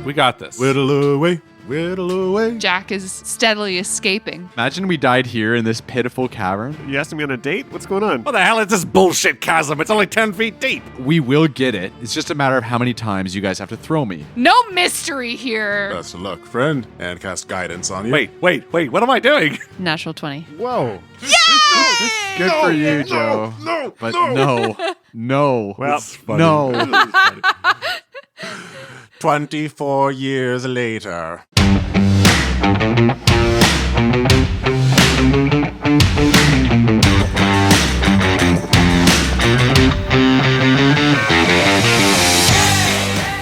We got this. Whittle away. Whittle away. Jack is steadily escaping. Imagine we died here in this pitiful cavern. You asked me on a date? What's going on? What the hell is this bullshit chasm? It's only 10 feet deep. We will get it. It's just a matter of how many times you guys have to throw me. No mystery here. Best of luck, friend. And cast guidance on you. Wait. What am I doing? Natural 20. Whoa. Good for you, Joe. No. But no. Well, It's funny. No. It's funny. 24 years later.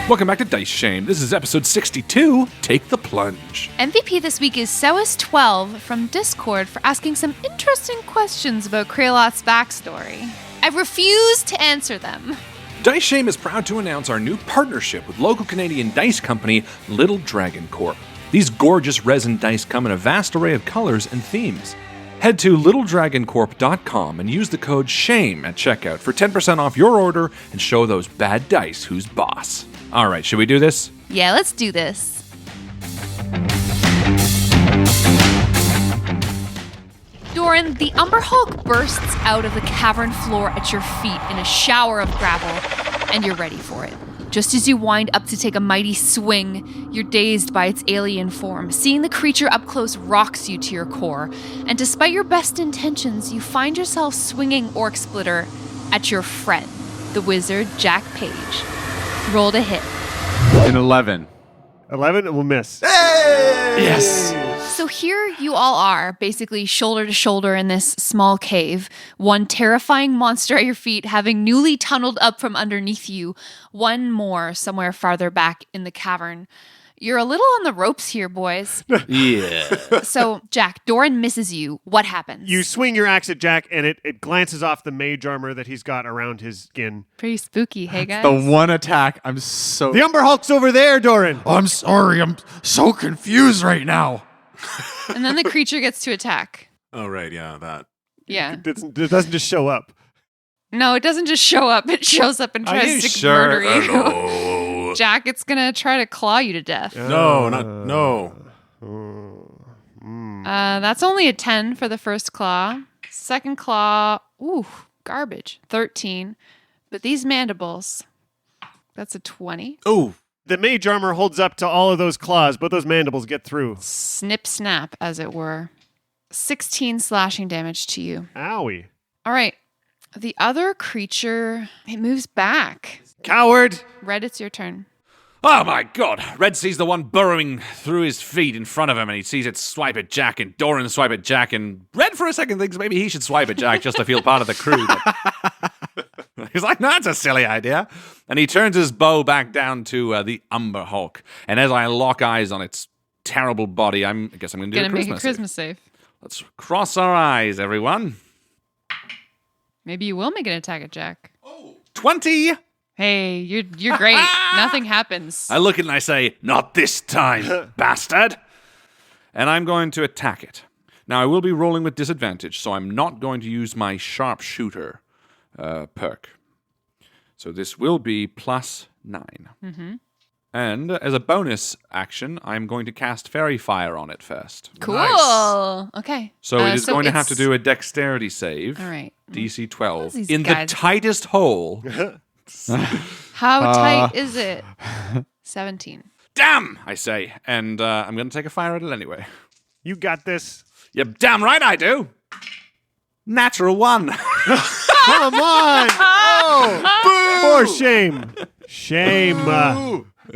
Welcome back to Dice Shame. This is episode 62, Take the Plunge. MVP this week is Sewis12 from Discord for asking some interesting questions about Kralot's backstory. I refuse to answer them. Dice Shame is proud to announce our new partnership with local Canadian dice company Little Dragon Corp. These gorgeous resin dice come in a vast array of colors and themes. Head to littledragoncorp.com and use the code SHAME at checkout for 10% off your order and show those bad dice who's boss. All right, should we do this? Yeah, let's do this. Doran, the Umber Hulk bursts out of the cavern floor at your feet in a shower of gravel, and you're ready for it. Just as you wind up to take a mighty swing, you're dazed by its alien form. Seeing the creature up close rocks you to your core, and despite your best intentions, you find yourself swinging Orc Splitter at your friend, the wizard Jack Page. Roll to hit. An 11. 11 will miss. Yes. So here you all are, basically shoulder to shoulder in this small cave, one terrifying monster at your feet having newly tunneled up from underneath you, one more somewhere farther back in the cavern. You're a little on the ropes here, boys. Yeah. So, Jack, Doran misses you. What happens? You swing your axe at Jack, and it glances off the mage armor that he's got around his skin. Pretty spooky, hey guys? The one attack. I'm so... The Umber Hulk's over there, Doran. I'm sorry. I'm so confused right now. And then the creature gets to attack. Oh, right. Yeah, that. Yeah. It doesn't just show up. No, it doesn't just show up. It shows up and tries to murder you. No. Jack, it's going to try to claw you to death. No, no. That's only a 10 for the first claw. Second claw, ooh, garbage. 13. But these mandibles, that's a 20. Oh, The mage armor holds up to all of those claws, but those mandibles get through. Snip, snap, as it were. 16 slashing damage to you. Owie. All right. The other creature, it moves back. Coward! Red, it's your turn. Oh my god! Red sees the one burrowing through his feet in front of him, and he sees it swipe at Jack, and Doran swipe at Jack, and Red for a second thinks maybe he should swipe at Jack just to feel part of the crew. But he's like, no, that's a silly idea. And he turns his bow back down to the Umber Hulk. And as I lock eyes on its terrible body, I guess I'm going to do a Make a Christmas Christmas save. Let's cross our eyes, everyone. Maybe you will make an attack at Jack. 20! Hey, you're great. Nothing happens. I look at it and I say, not this time, bastard. And I'm going to attack it. Now, I will be rolling with disadvantage, so I'm not going to use my sharpshooter perk. So this will be +9. Mm-hmm. And as a bonus action, I'm going to cast Fairy Fire on it first. Cool. Nice. Okay. So it is going to have to it's- do a dexterity save. All right. DC 12. These In guys. the tightest hole. How tight is it? 17. Damn, I say. And I'm going to take a fire at it anyway. You got this. You're damn right I do. Natural 1. Come on! Oh! For shame. Shame.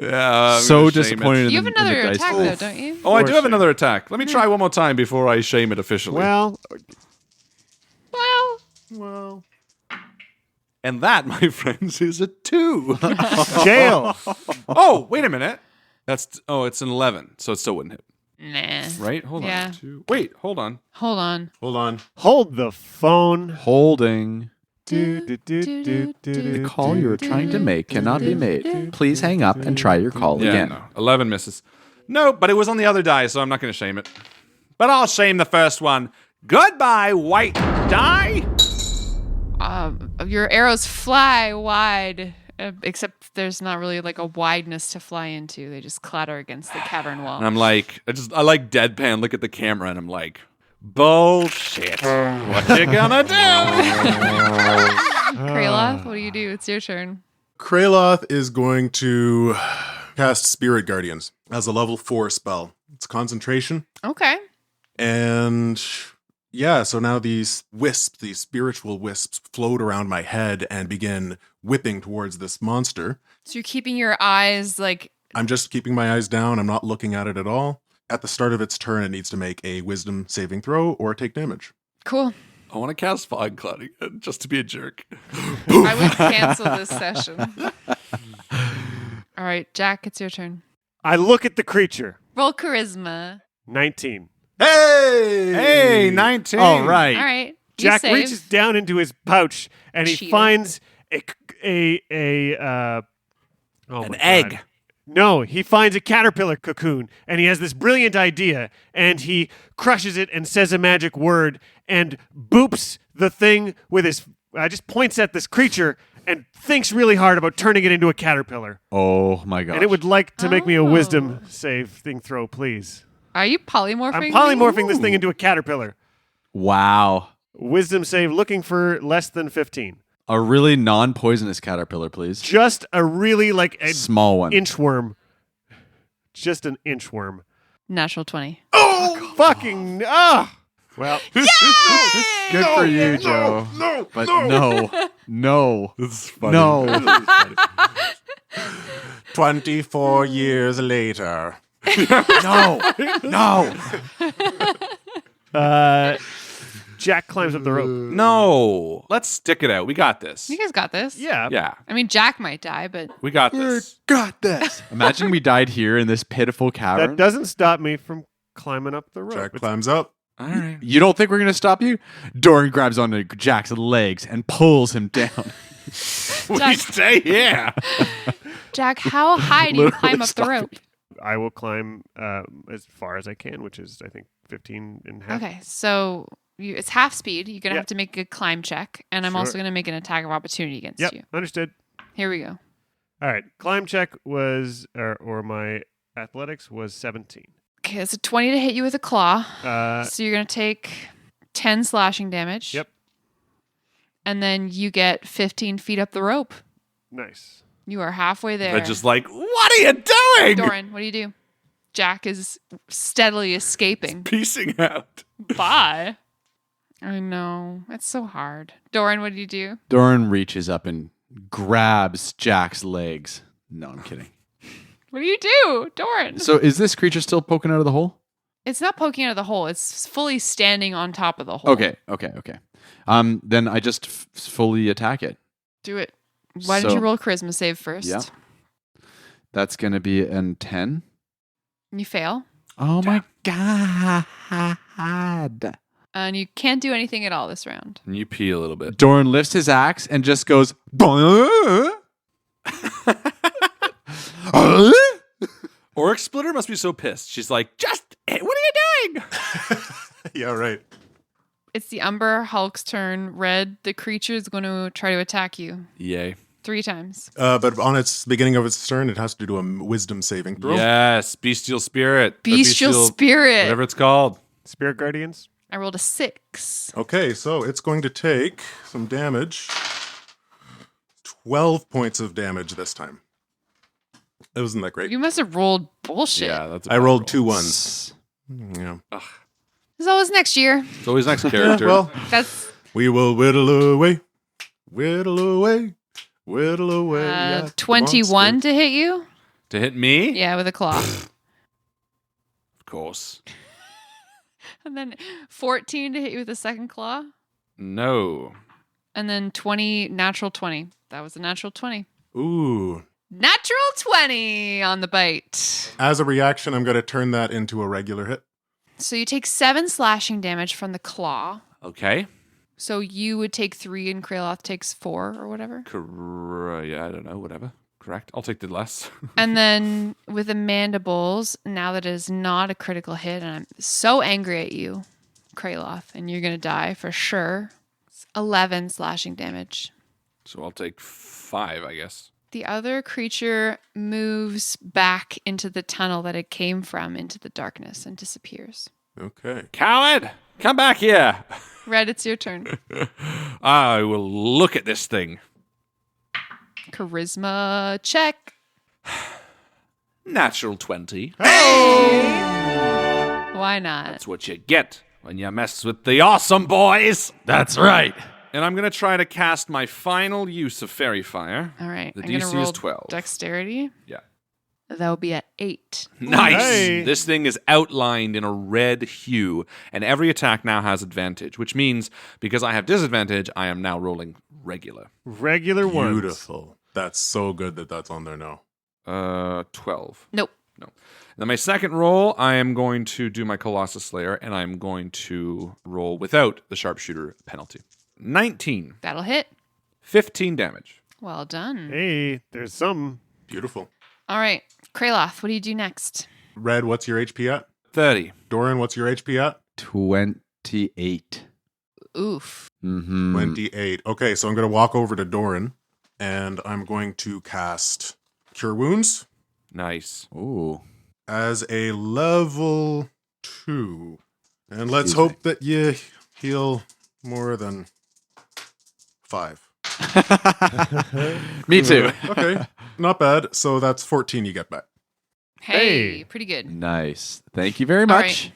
Yeah, I'm So gonna shame disappointed it. You have in another the dice attack, roll. though, don't you? Oh, I For do have shame. another attack. Let me try one more time before I shame it officially. Well, Well, And that, my friends, is a 2. jail. Oh, wait a minute. It's an 11, so it still wouldn't hit. nah. Right? Hold Yeah. on. 2. Wait, hold on. Hold on. Hold on. Hold the phone. Holding. The The call you are trying to make cannot be made. Please hang up and try your call Yeah, again. no. 11 misses. No, but it was on the other die, so I'm not going to shame it. But I'll shame the first one. Goodbye, white die. Your arrows fly wide Except there's not really like a wideness to fly into. They just clatter against the cavern wall. And I'm like, I like deadpan look at the camera and I'm like, bullshit. What you gonna do? Kraloth, what do you do? It's your turn. Kraloth is going to cast Spirit Guardians as a level 4 spell. It's concentration. Okay. And yeah, so now these wisps, these spiritual wisps, float around my head and begin whipping towards this monster. So you're keeping your eyes like... I'm just keeping my eyes down. I'm not looking at it at all. At the start of its turn, it needs to make a wisdom saving throw or take damage. Cool. I want to cast Fog Cloud again, just to be a jerk. I would cancel this session. All right, Jack, it's your turn. I look at the creature. Roll charisma. 19. Hey! Hey, 19. All right. All right. You Jack save. reaches down into his pouch and he Cheater. finds an egg. No, he finds a caterpillar cocoon and he has this brilliant idea and he crushes it and says a magic word and boops the thing with his just points at this creature and thinks really hard about turning it into a caterpillar. Oh my gosh. And it would like to make me a Oh. wisdom saving throw, please. Are you polymorphing? I'm polymorphing this thing into a caterpillar. Wow. Wisdom save looking for less than 15. A really non-poisonous caterpillar, please. Just a really like a Small one. inchworm. Just an inchworm. Natural 20. Fucking well, Good for you, Joe. No, But no. This is funny. No. 24 years later. No. Jack climbs up the rope. No. Let's stick it out. We got this. You guys got this. Yeah. Yeah, I mean, Jack might die, but we got this. Got this. Imagine we died here in this pitiful cavern. That doesn't stop me from climbing up the rope. Jack It's- climbs up. All right. You don't think we're going to stop you? Doran grabs onto Jack's legs and pulls him down. We stay here. Jack, how high do you Literally climb up the stop rope? I will climb as far as I can, which is I think 15 and a half. Okay, so it's half speed. You're going to Yeah. have to make a climb check, and I'm Sure. also going to make an attack of opportunity against Yep, you. understood. Here we go. All right, climb check was or my athletics was 17. Okay, it's a 20 to hit you with a claw. Uh, So you're going to take 10 slashing damage. Yep. And then you get 15 feet up the rope. nice. You are halfway there. They're just like, what are you doing? Doran, what do you do? Jack is steadily escaping. Piecing out. Bye. I know. It's so hard. Doran, what do you do? Doran reaches up and grabs Jack's legs. No, I'm kidding. What do you do, Doran? So is this creature still poking out of the hole? It's not poking out of the hole. It's fully standing on top of the hole. Okay. Then I just fully attack it. Do it. Why don't So- you roll charisma save first? Yeah. That's going to be an 10. You fail. Oh my god. And you can't do anything at all this round. And you pee a little bit. Doran lifts his axe and just goes, "Bah." Oryx Splitter must be so pissed. She's like, what are you doing? Yeah, right. It's the Umber Hulk's turn. Red, the creature is going to try to attack you Yay. 3 times. But on its beginning of its turn, it has to do a wisdom saving throw. Yes. Bestial Spirit. Or Bestial Spirit. Whatever it's called. Spirit Guardians. I rolled a 6. Okay, so it's going to take some damage. 12 points of damage this time. It wasn't that great. You must have rolled bullshit. Yeah, that's a I bad rolled roll. 2 ones. Yeah. It's always next year. It's always next character. Well, That's we will whittle away, whittle away, whittle away. at the 21 monster. to hit you. to hit me? Yeah, with a claw. Of course. And then 14 to hit you with a second claw. No. And then 20, natural 20. That was a natural 20. Ooh. Natural 20 on the bite. As a reaction, I'm going to turn that into a regular hit. So you take 7 slashing damage from the claw. Okay. So you would take 3 and Kraloth takes 4 or whatever. Yeah, I don't know. Whatever. Correct. I'll take the less. And then with the mandibles, now that it is not a critical hit, and I'm so angry at you, Kraloth, and you're going to die for sure. It's 11 slashing damage. So I'll take 5, I guess. The other creature moves back into the tunnel that it came from, into the darkness, and disappears. Okay. Coward, come back here. Red, it's your turn. I will look at this thing. Charisma check. Natural 20. Why not? That's what you get when you mess with the awesome boys. That's right. And I'm going to try to cast my final use of Fairy Fire. All right. The I'm gonna DC roll is 12. Dexterity. Yeah. That will be at 8. Nice. Hey. This thing is outlined in a red hue, and every attack now has advantage, which means because I have disadvantage, I am now rolling regular. Regular ones. Beautiful. That's so good that that's on there now. 12. Nope. No. Then my second roll, I am going to do my Colossus Slayer, and I'm going to roll without the sharpshooter penalty. 19. That'll hit. 15 damage. Well done. Hey, there's some. Beautiful. All right. Kraloth, what do you do next? Red, what's your HP at? 30. Doran, what's your HP at? 28. Oof. Mm-hmm. 28. Okay, so I'm going to walk over to Doran, and I'm going to cast Cure Wounds Nice. Ooh. as a level 2. And let's Excuse hope that you heal more than 5. Me too. Okay, not bad. So that's 14 you get back. Hey, Hey. pretty good. Nice. Thank you very All much. right.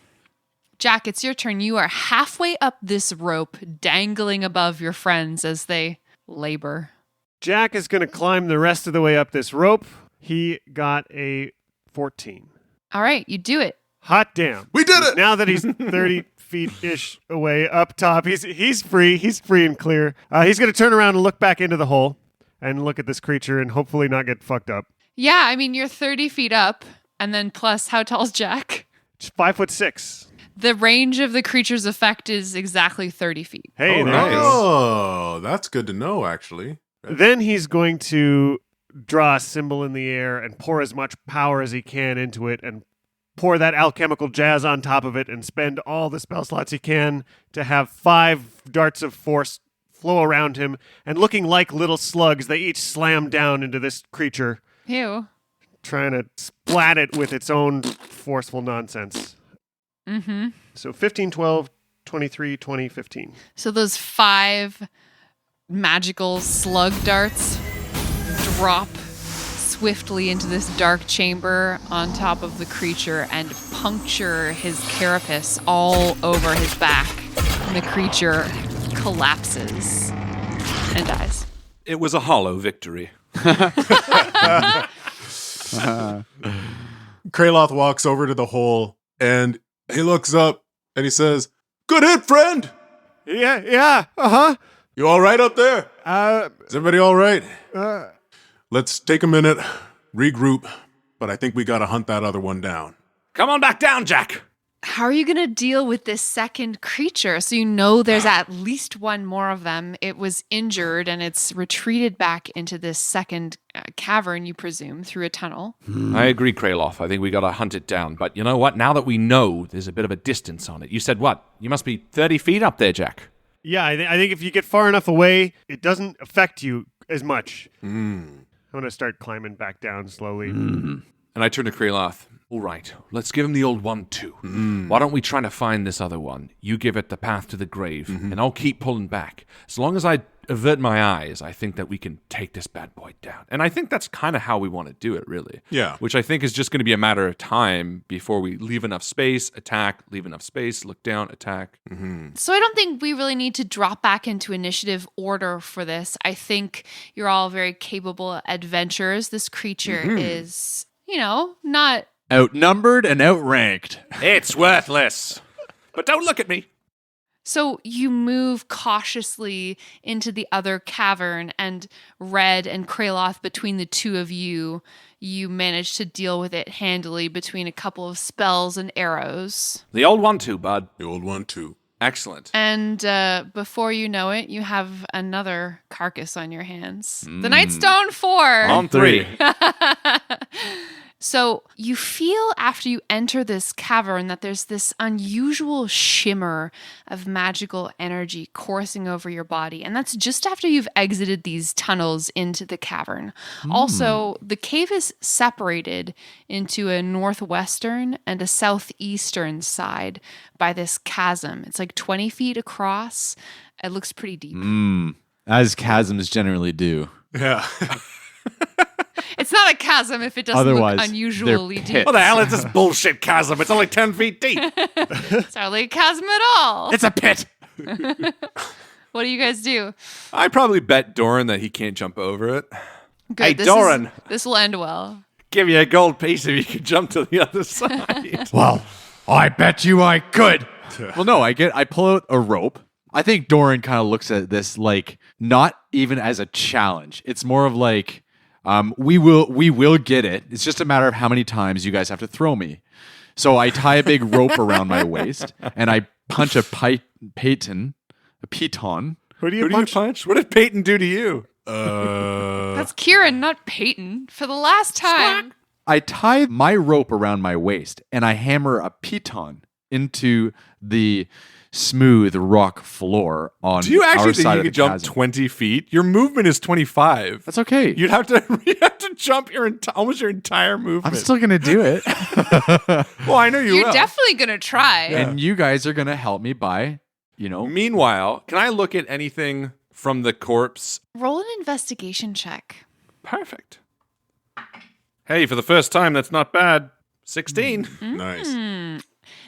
Jack, it's your turn. You are halfway up this rope, dangling above your friends as they labor. Jack is going to climb the rest of the way up this rope. He got a 14. All right, you do it. Hot damn. We did it! Now that he's 30 feet-ish away up top, he's free. He's free and clear. He's going to turn around and look back into the hole and look at this creature and hopefully not get fucked up. Yeah, I mean, you're 30 feet up, and then plus, how tall's Jack? Just 5'6". The range of the creature's effect is exactly 30 feet. Hey, Oh, there nice. you go. Oh, that's good to know, actually. Then he's going to draw a symbol in the air and pour as much power as he can into it and pour that alchemical jazz on top of it and spend all the spell slots he can to have 5 darts of force flow around him, and looking like little slugs, they each slam down into this creature, Ew. trying to splat it with its own forceful nonsense. Mm-hmm. So 15, 12, 23, 20, 15. So those 5 magical slug darts drop swiftly into this dark chamber on top of the creature and puncture his carapace all over his back. And the creature collapses and dies. It was a hollow victory. Kraloth walks over to the hole and he looks up and he says, "Good hit, friend! Yeah, uh-huh. You all right up there? Uh, Is everybody all right? Let's take a minute, regroup, but I think we got to hunt that other one down." Come on back down, Jack. How are you going to deal with this second creature? So you know there's at least one more of them. It was injured and it's retreated back into this second cavern, you presume, through a tunnel. I agree, Kraloth. I think we got to hunt it down. But you know what? Now that we know there's a bit of a distance on it. You said what? You must be 30 feet up there, Jack. yeah, I think if you get far enough away, it doesn't affect you as much. I'm going to start climbing back down slowly. And I turn to Kraloth. All right, let's give him the old one too. Why don't we try to find this other one? You give it the path to the grave, and I'll keep pulling back. As long as I avert my eyes, I think that we can take this bad boy down. And I think that's kind of how we want to do it, really. Yeah. Which I think is just going to be a matter of time before we leave enough space, attack, leave enough space, look down, attack. So I don't think we really need to drop back into initiative order for this. I think you're all very capable adventurers. This creature is, not... Outnumbered and outranked. It's worthless. But don't look at me. So you move cautiously into the other cavern, and Red and Kraloth, between the two of you, you manage to deal with it handily between a couple of spells and arrows. The old one too, bud. The old one, too. Excellent. And before you know it, you have another carcass on your hands. The Nightstone 4! On 3. So you feel after you enter this cavern that there's this unusual shimmer of magical energy coursing over your body. And that's just after you've exited these tunnels into the cavern. Also, the cave is separated into a northwestern and a southeastern side by this chasm. It's like 20 feet across. It looks pretty deep. As chasms generally do. Yeah. It's not a chasm if it doesn't Otherwise, look unusually they're deep. pits. What the hell is this bullshit chasm? It's only 10 feet deep. It's hardly a chasm at all. It's a pit. What do you guys do? I probably bet Doran that he can't jump over it. Good. Hey, this Doran. This will end well. Give you a gold piece if you can jump to the other side. Well, I bet you I could. Well, no, I pull out a rope. I think Doran kind of looks at this like not even as a challenge. It's more of like, we will get it. It's just a matter of how many times you guys have to throw me. So I tie a big rope around my waist and I punch a piton. Who do you Who do you punch? What did Peyton do to you? That's Kieran, not Peyton. For the last time. I tie my rope around my waist and I hammer a piton into the smooth rock floor on Do you actually our think side you of the could jump chasm. 20 feet? Your movement is 25. That's okay. You have to jump almost your entire movement. I'm still gonna do it. Well, I know you You're will. definitely going to try. And you guys are gonna help me by, Meanwhile, can I look at anything from the corpse? Roll an investigation check. Perfect. Hey, for the first time, that's not bad. 16. Nice.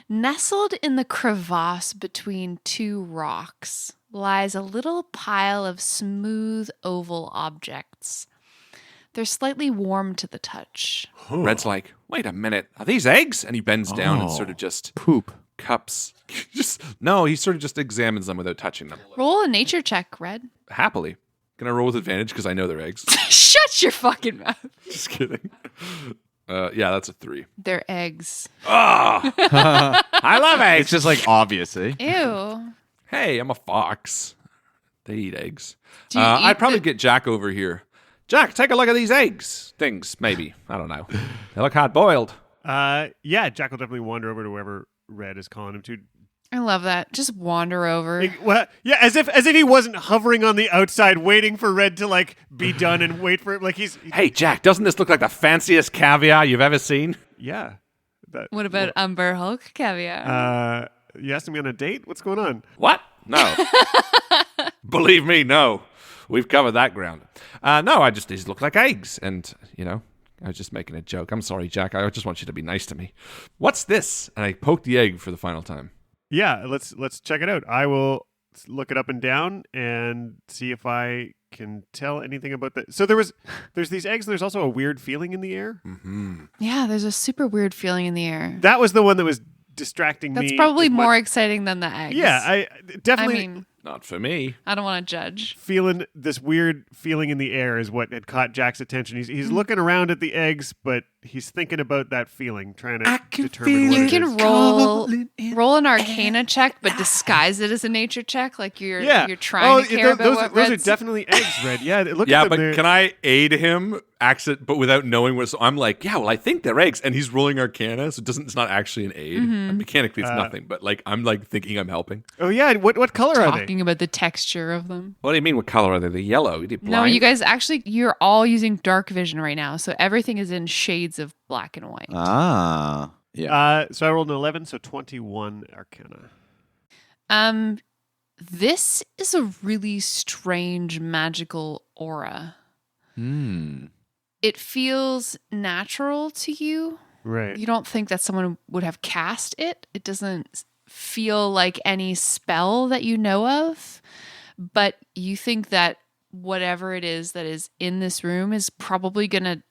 Nestled in the crevasse between two rocks lies a little pile of smooth oval objects. They're slightly warm to the touch. Red's like, wait a minute. Are these eggs? And he bends down and sort of just poop. cups. No, he sort of just examines them without touching them. Roll a nature check, Red. Happily. Can I roll with advantage because I know they're eggs? Shut your fucking mouth. Just kidding. Yeah, that's a 3. They're eggs. I love eggs. It's just like obvious, eh? Ew. Hey, I'm a fox. They eat eggs. Do you eat I'd probably the- get Jack over here. Jack, take a look at these eggs. Things, maybe. I don't know. They look hard boiled. Yeah, Jack will definitely wander over to wherever Red is calling him to. I love that. Just wander over. Yeah, as if he wasn't hovering on the outside waiting for Red to like be done and wait for it. Like he's Hey, Jack, doesn't this look like the fanciest caviar you've ever seen? yeah. What about Umber Hulk caviar? You asked me on a date? What's going on? What? No. Believe me, no. We've covered that ground. No, these look like eggs. And, I was just making a joke. I'm sorry, Jack. I just want you to be nice to me. What's this? And I poked the egg for the final time. Yeah, let's check it out. I will look it up and down and see if I can tell anything about that. So there's these eggs and there's also a weird feeling in the air. Yeah, there's a super weird feeling in the air. That was the one that was distracting me. That's probably as much- more exciting than the eggs. Yeah, I definitely I mean, Not for me. I don't want to judge. feeling this weird feeling in the air is what had caught Jack's attention. He's Mm-hmm. looking around at the eggs, but he's thinking about that feeling, trying to determine what You it can is. roll an Arcana check, but disguise it as a nature check, like you're trying Oh, to care about those, what those are Red's- definitely eggs, Red. Yeah, look Yeah, at them. but They're- can I aid him but without knowing what? So I'm like, yeah, well, I think they're eggs, and he's rolling Arcana, so it's not actually an aid. Mm-hmm. Mechanically, it's nothing, but like I'm like thinking I'm helping. Oh yeah, what color are they? talking about the texture of them. What do you mean? What color are they? The yellow? You did No, blind? you guys you're all using dark vision right now, so everything is in shades of black and white. Ah. Yeah. So I rolled an 11, so 21 Arcana. This is a really strange magical aura. It feels natural to you. Right. You don't think that someone would have cast it. It doesn't feel like any spell that you know of, but you think that whatever it is that is in this room is probably going to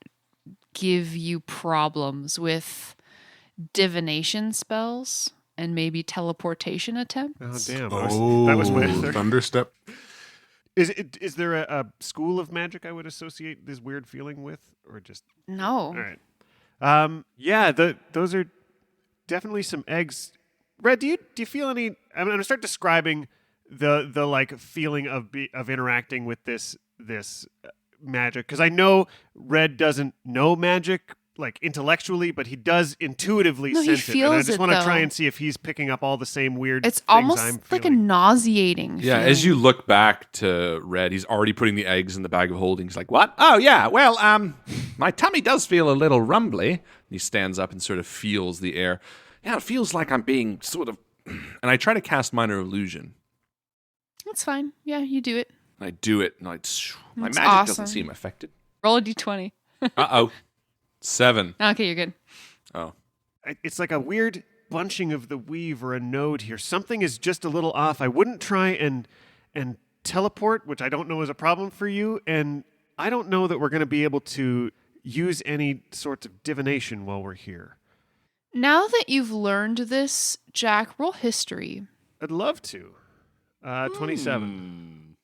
give you problems with divination spells and maybe teleportation attempts. Oh damn! Oh, that was my third. thunderstep. Is there a school of magic I would associate this weird feeling with, or just No. all right? Yeah, those are definitely some eggs. Red, do you feel any? I'm gonna start describing the like feeling of interacting with this magic, because I know Red doesn't know magic like intellectually, but he does intuitively No, he sense it. And I feels just it, want to try though. and see if he's picking up all the same weird It's things almost I'm like a feeling. nauseating Yeah, feeling. as you look back to Red, he's already putting the eggs in the bag of holding. He's like, "What? Oh yeah, well, my tummy does feel a little rumbly." He stands up and sort of feels the air. Yeah, it feels like I'm being sort of. And I try to cast minor illusion. That's fine. Yeah, you do it. And I do it, and my That's magic awesome. doesn't seem affected. Roll a d20. Uh-oh. 7. Okay, you're good. Oh. It's like a weird bunching of the weave or a node here. Something is just a little off. I wouldn't try and teleport, which I don't know is a problem for you, and I don't know that we're going to be able to use any sorts of divination while we're here. Now that you've learned this, Jack, roll history. I'd love to. 27.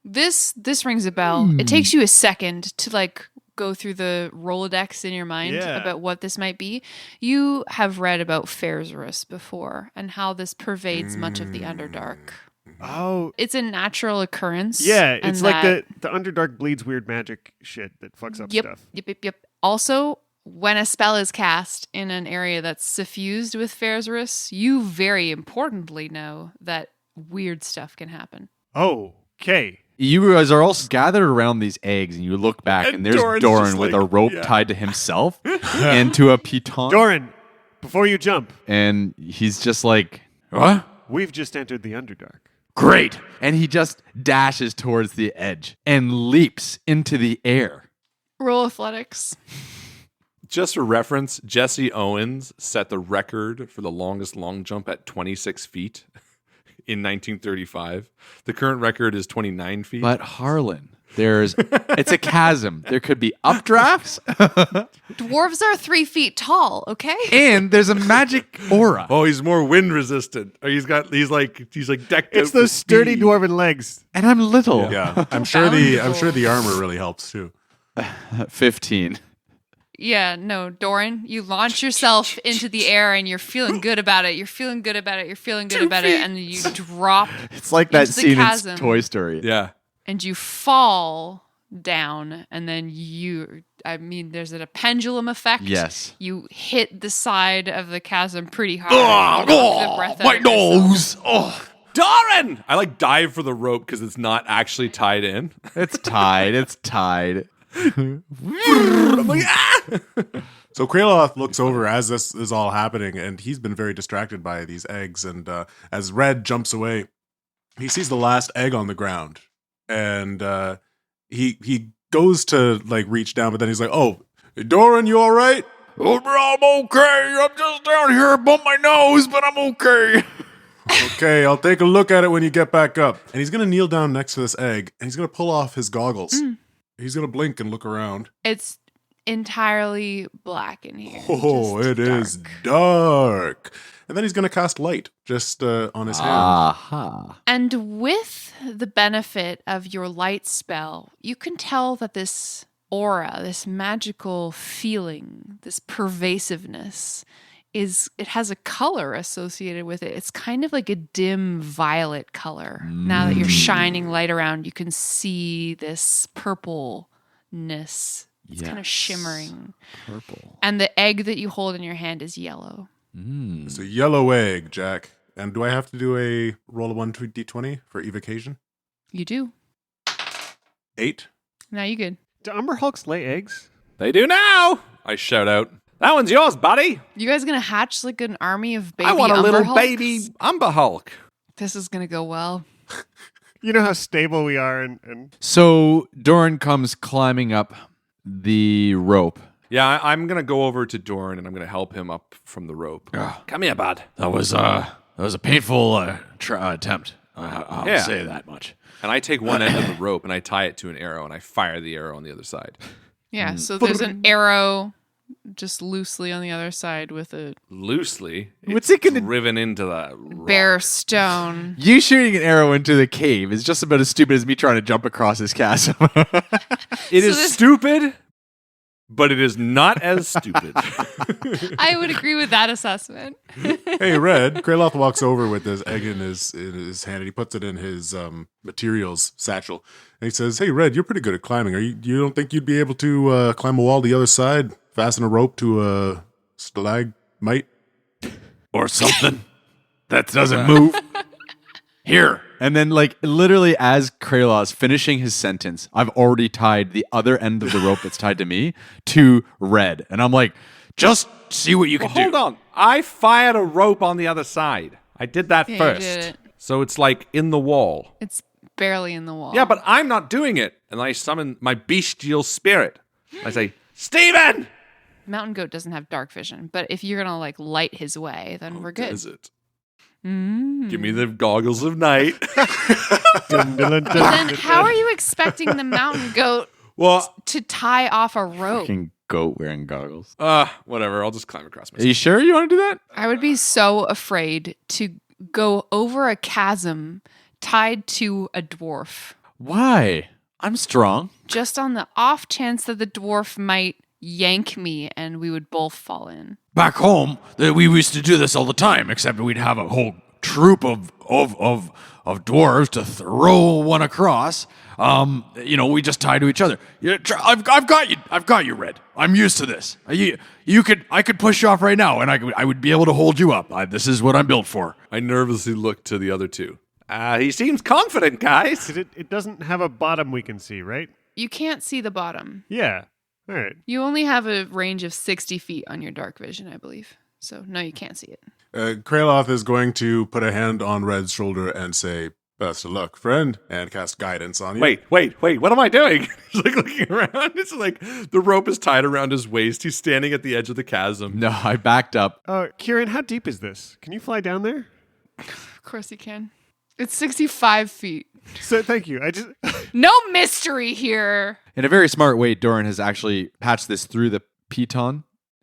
This rings a bell. It takes you a second to like go through the Rolodex in your mind Yeah. about what this might be. You have read about Faerun before and how this pervades much of the Underdark. Oh, It's a natural occurrence. yeah. and It's like that- the Underdark bleeds weird magic shit that fucks up Yep, stuff. yep. Also, when a spell is cast in an area that's suffused with Faerun, you very importantly know that weird stuff can happen. Oh, okay. You guys are all gathered around these eggs, and you look back, and there's Doran's Doran just with like, a rope yeah. tied to himself and to a piton. Doran, before you jump, And he's just like, what? we've just entered the Underdark. Great. And he just dashes towards the edge and leaps into the air. Roll athletics. Just for reference, Jesse Owens set the record for the longest long jump at 26 feet in 1935. The current record is 29 feet. But Harlan, it's a chasm. There could be updrafts, Dwarves are 3 feet tall, okay? and there's a magic aura. Oh, he's more wind resistant. Or he's like decked It's out those with sturdy speed. dwarven legs. And I'm little. Yeah, I'm sure the armor really helps too. 15. Yeah, no, Doran, you launch yourself into the air and you're feeling good about it. You're feeling good about it. You're feeling good about it. And then you drop It's like that Into the scene chasm. in Toy Story. Yeah. and you fall down. And then there's a pendulum effect. Yes. You hit the side of the chasm pretty hard. You knock the breath out of yourself. Oh, Doran! I dive for the rope because it's not actually tied in. it's tied. It's tied. So Kraloth looks over as this is all happening, and he's been very distracted by these eggs. And as Red jumps away, he sees the last egg on the ground, and he goes to reach down, but then he's like, "Oh, Doran, you all right?" Oh, I'm okay. I'm just down here, bump my nose, but I'm okay. Okay, I'll take a look at it when you get back up. And he's gonna kneel down next to this egg, and he's gonna pull off his goggles. He's gonna blink and look around. It's entirely black in here. Oh, Just it is dark. dark. And then he's gonna cast light just on his hand. Aha. And with the benefit of your light spell, you can tell that this aura, this magical feeling, this pervasiveness it has a color associated with it. It's kind of like a dim violet color. Now that you're shining light around, you can see this purpleness. It's kind of shimmering. Purple. And the egg that you hold in your hand is yellow. It's a yellow egg, Jack. And do I have to do a roll of 1d20 for evocation? You do. 8. Now you good. Do Umber Hulks lay eggs? They do now! I shout out. That one's yours, buddy! You guys gonna hatch like an army of baby I want a Umber little Hulks? baby Umber Hulk. This is gonna go well. You know how stable we are, and So Doran comes climbing up the rope. Yeah, I'm gonna go over to Doran and I'm gonna help him up from the rope. Come here, bud. That was a painful attempt. I'll Yeah. say that much. And I take one end of the rope and I tie it to an arrow and I fire the arrow on the other side. Yeah, so there's an arrow just loosely on the other side with a Loosely, What's it gonna- driven into the rock. bare stone. You shooting an arrow into the cave is just about as stupid as me trying to jump across this chasm. It So is this- stupid, but it is not as stupid. I would agree with that assessment. Hey, Red. Kraloth walks over with this egg in his hand, and he puts it in his materials satchel. And he says, "Hey, Red, you're pretty good at climbing. You don't think you'd be able to climb a wall the other side, fasten a rope to a stalagmite?" Or something that doesn't move. Here. And then, like, literally as Kralaw's finishing his sentence, I've already tied the other end of the rope that's tied to me to Red. And I'm like, just see what you can do. Hold on. I fired a rope on the other side. I did that Yeah, you first. did it. So it's like in the wall. It's barely in the wall. Yeah, but I'm not doing it. And I summon my bestial spirit. I say, Steven! Mountain Goat doesn't have dark vision, but if you're gonna like light his way, then we're good. Is it? Mm. Give me the goggles of night. Dun, dun, dun, But dun. then how are you expecting the Mountain Goat Well, to tie off a rope? Fucking goat wearing goggles. whatever. I'll just climb across Are myself. you sure you want to do that? I would be so afraid to go over a chasm tied to a dwarf, Why? I'm strong. just on the off chance that the dwarf might yank me and we would both fall in. Back home, we used to do this all the time, except we'd have a whole troop of dwarves to throw one across. We just tie to each other. I've got you, Red. I'm used to this. I could push you off right now, and I would be able to hold you up. This is what I'm built for. I nervously look to the other two. He seems confident, guys. It doesn't have a bottom we can see, right? You can't see the bottom. Yeah. All right. You only have a range of 60 feet on your dark vision, I believe. So, no, you can't see it. Kraloth is going to put a hand on Red's shoulder and say, "Best of luck, friend," and cast guidance on you. Wait, what am I doing? He's like looking around. It's like the rope is tied around his waist. He's standing at the edge of the chasm. No, I backed up. Kieran, how deep is this? Can you fly down there? Of course you can. It's 65 feet. So thank you. I just No mystery here. In a very smart way, Doran has actually patched this through the piton,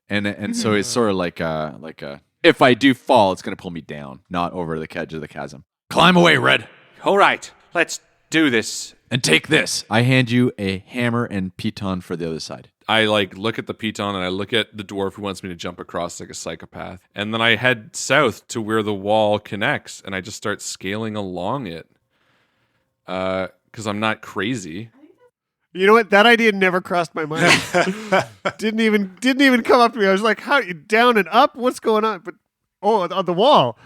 and so it's sort of like a. If I do fall, it's going to pull me down, not over the edge of the chasm. Climb away, Red, All right, let's do this. and take this. I hand you a hammer and piton for the other side. I look at the piton and I look at the dwarf who wants me to jump across like a psychopath. And then I head south to where the wall connects and I just start scaling along it. Because I'm not crazy. You know what? That idea never crossed my mind. didn't even come up to me. I was like, "How down and up? What's going on?" But on the wall,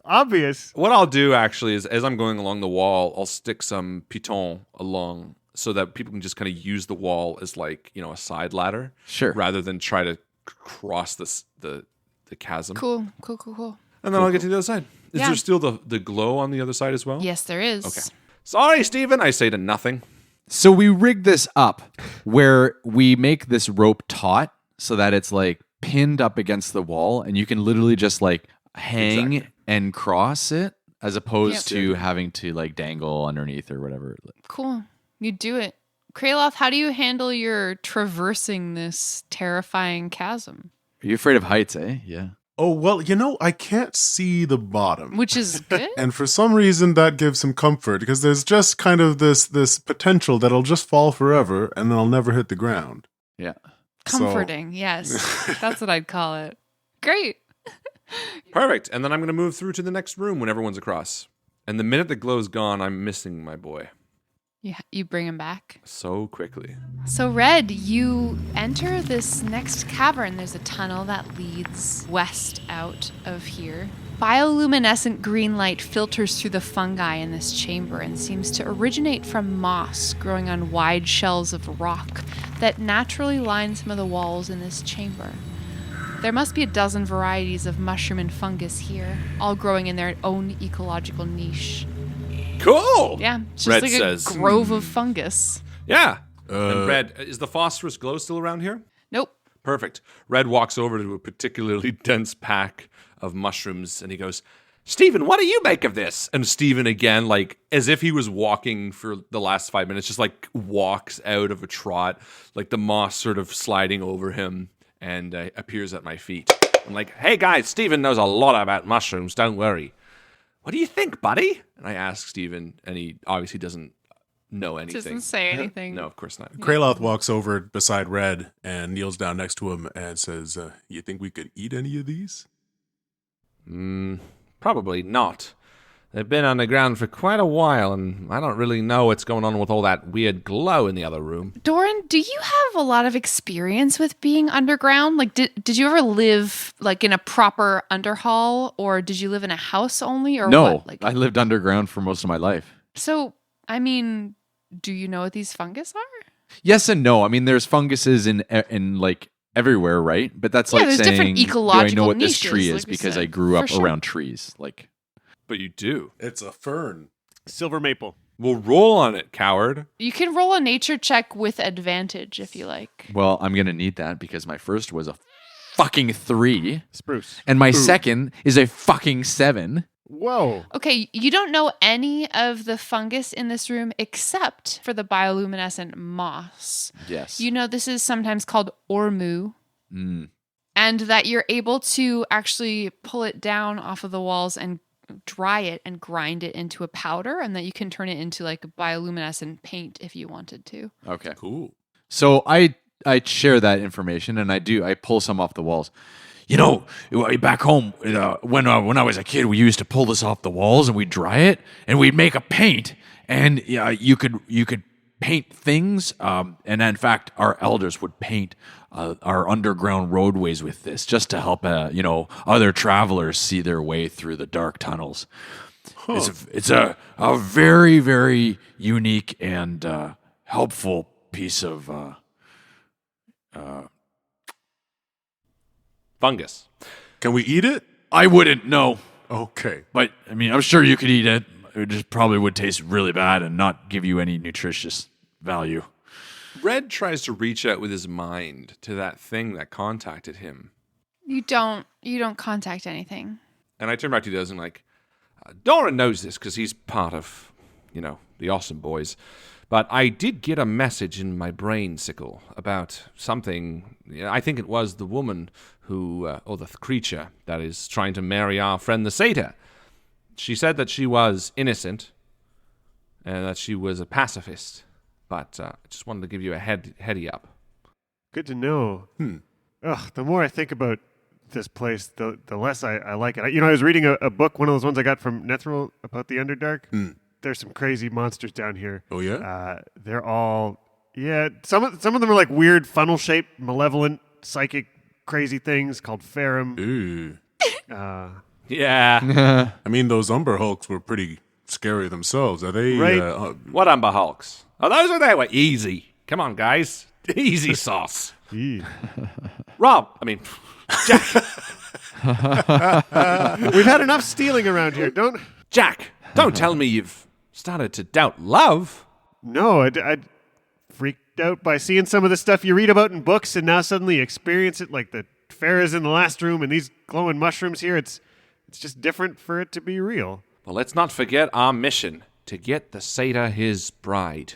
obvious. What I'll do actually is as I'm going along the wall, I'll stick some piton along so that people can just kind of use the wall as a side ladder. Sure. Rather than try to cross the chasm. Cool. And then I'll get to the other side. Is Yeah. there still the glow on the other side as well? Yes, there is. Okay. Sorry, Steven, I say to nothing. So we rig this up where we make this rope taut so that it's like pinned up against the wall and you can literally just like hang Exactly. and cross it as opposed Yep. to having to like dangle underneath or whatever. Cool. You do it. Kraloth, how do you handle your traversing this terrifying chasm? Are you afraid of heights, eh? Yeah. Oh, well, I can't see the bottom. Which is good. And for some reason, that gives some comfort because there's just kind of this potential that I'll just fall forever and then I'll never hit the ground. Yeah. Comforting, yes. That's what I'd call it. Great. Perfect. And then I'm going to move through to the next room when everyone's across. And the minute the glow's gone, I'm missing my boy You bring him back. so quickly. So, Red, you enter this next cavern. There's a tunnel that leads west out of here. Bioluminescent green light filters through the fungi in this chamber and seems to originate from moss growing on wide shelves of rock that naturally line some of the walls in this chamber. There must be a dozen varieties of mushroom and fungus here, all growing in their own ecological niche. Cool. Yeah, it's just Red like says, a grove of fungus. Yeah. And Red, is the phosphorus glow still around here? Nope. Perfect. Red walks over to a particularly dense pack of mushrooms and he goes, Steven, what do you make of this? And Steven, again, as if he was walking for the last 5 minutes, just walks out of a trot, the moss sort of sliding over him and appears at my feet. I'm like, hey guys, Steven knows a lot about mushrooms, don't worry. What do you think, buddy? And I ask Steven, and he obviously doesn't know anything. Doesn't say anything. No, of course not. Kraloth walks over beside Red and kneels down next to him and says, you think we could eat any of these? Probably not. They've been underground for quite a while, and I don't really know what's going on with all that weird glow in the other room. Doran, do you have a lot of experience with being underground? Like, did you ever live like in a proper underhall, or did you live in a house only, or No, what? Like, I lived underground for most of my life. so, I mean, do you know what these fungus are? Yes and no. I mean, there's funguses in like everywhere, right? But that's like there's saying, different do I know ecological what this niches, tree is like we because said. I grew For up sure. around trees? Like, But you do. It's a fern. Silver maple. We'll roll on it, coward. You can roll a nature check with advantage if you like. well, I'm gonna need that because my first was a fucking 3, Spruce. and my second is a fucking 7. Whoa. Okay, you don't know any of the fungus in this room except for the bioluminescent moss. Yes. You know this is sometimes called ormu, Mm. and that you're able to actually pull it down off of the walls and dry it and grind it into a powder, and that you can turn it into like a bioluminescent paint if you wanted to. Okay. Cool. So I share that information, and I pull some off the walls. You know, back home when I was a kid, we used to pull this off the walls and we'd dry it and we'd make a paint, and you could paint things. And in fact, our elders would paint our underground roadways with this just to help other travelers see their way through the dark tunnels. It's a very, very unique and helpful piece of Fungus. Can we eat it? I wouldn't know, Okay. but I mean, I'm sure you could eat it. It just probably would taste really bad and not give you any nutritious value. Red tries to reach out with his mind to that thing that contacted him. You don't contact anything. And I turn back to those and like, Doran knows this because he's part of, the Awesome Boys. But I did get a message in my brain, Sickle, about something. I think it was the woman or the creature that is trying to marry our friend the satyr. She said that she was innocent and that she was a pacifist. But I just wanted to give you a heady up. Good to know. Ugh, the more I think about this place, the less I like it. I was reading a book, one of those ones I got from Nethril about the Underdark. There's some crazy monsters down here. Oh, yeah? They're all, some of them are like weird funnel-shaped, malevolent, psychic, crazy things called Faerun. Ooh. Yeah. I mean, those Umber Hulks were pretty scary themselves. Are they? Right. What Umber Hulks? Oh, those are they were easy. Come on, guys. Easy sauce. Eee. Jack. We've had enough stealing around here. Jack, don't tell me you've started to doubt love. No, I freaked out by seeing some of the stuff you read about in books, and now suddenly experience it, like the Farah's in the last room and these glowing mushrooms here. It's just different for it to be real. Well, let's not forget our mission to get the satyr his bride.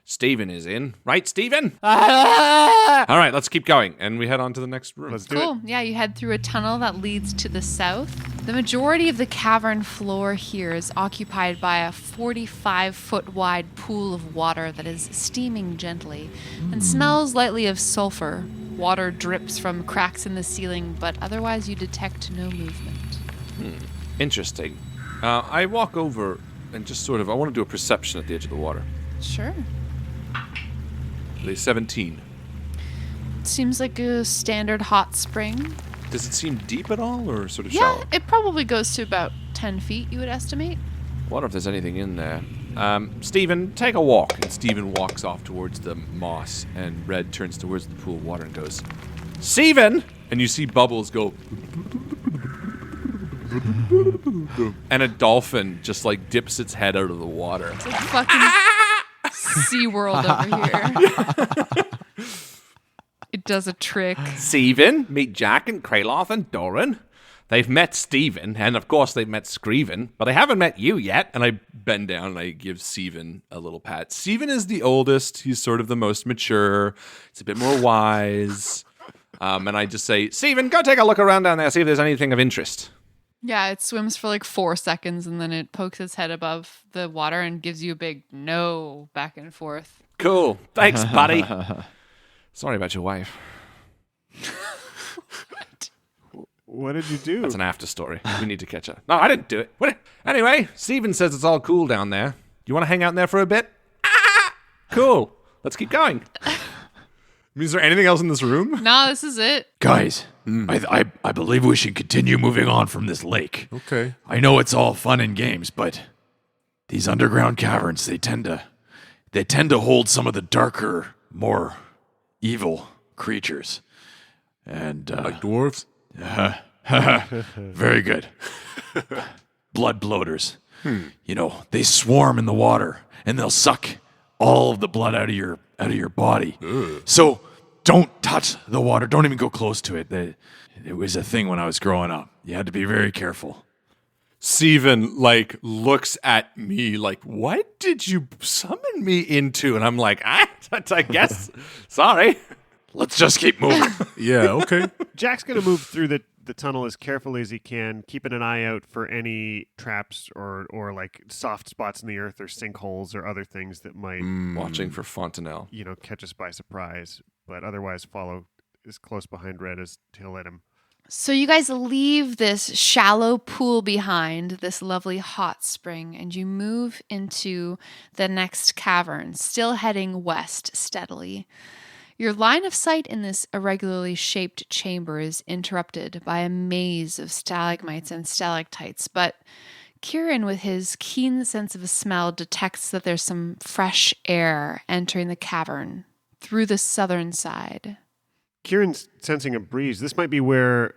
Stephen is in. Right, Stephen? All right, let's keep going. And we head on to the next room. Let's do Cool. Yeah, you head through a tunnel that leads to the south. The majority of the cavern floor here is occupied by a 45-foot wide pool of water that is steaming gently and smells lightly of sulfur. Water drips from cracks in the ceiling, but otherwise you detect no movement. Interesting. I walk over and just I want to do a perception at the edge of the water. Sure. The 17. Seems like a standard hot spring. Does it seem deep at all or sort of Yeah, shallow? it probably goes to about 10 feet, you would estimate. I wonder if there's anything in there. Stephen, take a walk. And Stephen walks off towards the moss, and Red turns towards the pool of water and goes, Stephen! And you see bubbles go. And a dolphin just dips its head out of the water. It's like fucking SeaWorld over here. It does a trick. Stephen, meet Jack and Kraloth and Doran. They've met Stephen, and of course they've met Screven, but they haven't met you yet. And I bend down and I give Stephen a little pat. Stephen is the oldest. He's sort of the most mature. He's a bit more wise. And I just say, Stephen, go take a look around down there, see if there's anything of interest. Yeah, it swims for like 4 seconds and then it pokes its head above the water and gives you a big no back and forth. Cool. Thanks, buddy. Sorry about your wife. What did you do? That's an after story. We need to catch her. No, I didn't do it. Anyway, Steven says it's all cool down there. You want to hang out in there for a bit? Cool. Let's keep going. Is there anything else in this room? No, this is it. Guys, I believe we should continue moving on from this lake. Okay. I know it's all fun and games, but these underground caverns, they tend to hold some of the darker, more evil creatures. And Like dwarves? very good. Blood bloaters. You know, they swarm in the water and they'll suck all of the blood out of your body. So don't touch the water. Don't even go close to it. It was a thing when I was growing up. You had to be very careful. Steven, looks at me like, what did you summon me into? And I'm like, I guess. Sorry. Let's just keep moving. Yeah, okay. Jack's going to move through the tunnel as carefully as he can, keeping an eye out for any traps or like soft spots in the earth or sinkholes or other things that might, Watching for Fontanelle. catch us by surprise. But otherwise, follow as close behind Red as he'll let him. So you guys leave this shallow pool behind, this lovely hot spring, and you move into the next cavern, still heading west steadily. Your line of sight in this irregularly shaped chamber is interrupted by a maze of stalagmites and stalactites, but Kieran, with his keen sense of smell, detects that there's some fresh air entering the cavern through the southern side. Kieran's sensing a breeze. This might be where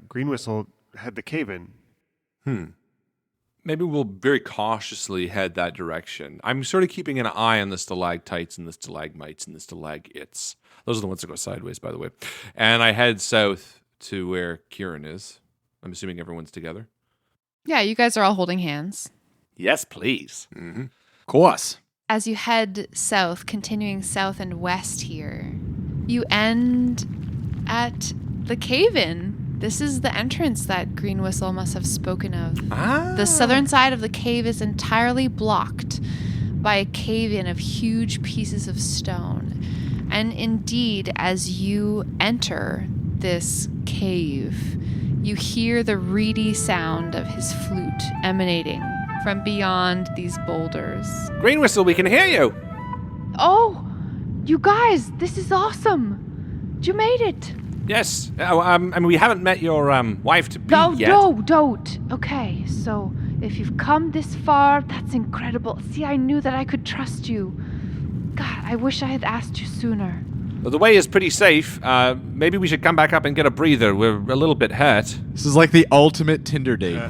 Green Whistle had the cave-in. Maybe we'll very cautiously head that direction. I'm sort of keeping an eye on the stalactites and the stalagmites and the stalagites. Those are the ones that go sideways, by the way. And I head south to where Kieran is. I'm assuming everyone's together. Yeah, you guys are all holding hands. Yes, please. Of course. As you head south, continuing south and west here, you end at the cave-in. This is the entrance that Green Whistle must have spoken of. The southern side of the cave is entirely blocked by a cave-in of huge pieces of stone. And indeed, as you enter this cave, you hear the reedy sound of his flute emanating from beyond these boulders. Green Whistle, we can hear you. Oh, you guys, this is awesome. You made it. Yes. We haven't met your wife to be yet. No, don't. Okay, so if you've come this far, that's incredible. See, I knew that I could trust you. God, I wish I had asked you sooner. Well, the way is pretty safe. Maybe we should come back up and get a breather. We're a little bit hurt. This is like the ultimate Tinder date.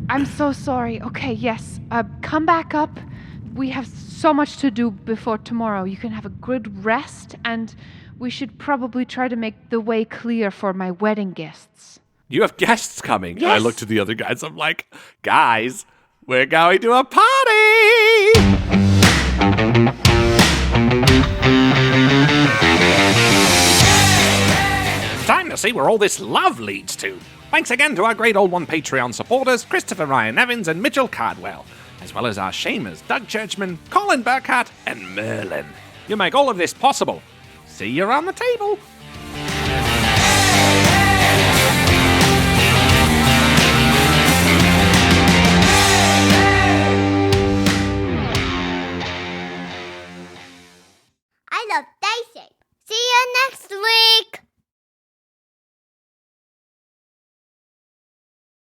I'm so sorry. Okay, yes. Come back up. We have so much to do before tomorrow. You can have a good rest, and we should probably try to make the way clear for my wedding guests. You have guests coming. Yes. And I look to the other guys. I'm like, guys, we're going to a party. Time to see where all this love leads to. Thanks again to our great old one Patreon supporters, Christopher Ryan Evans and Mitchell Cardwell, as well as our shamers, Doug Churchman, Colin Burkhardt, and Merlin. You make all of this possible. See you around the table. I love dancing. See you next week.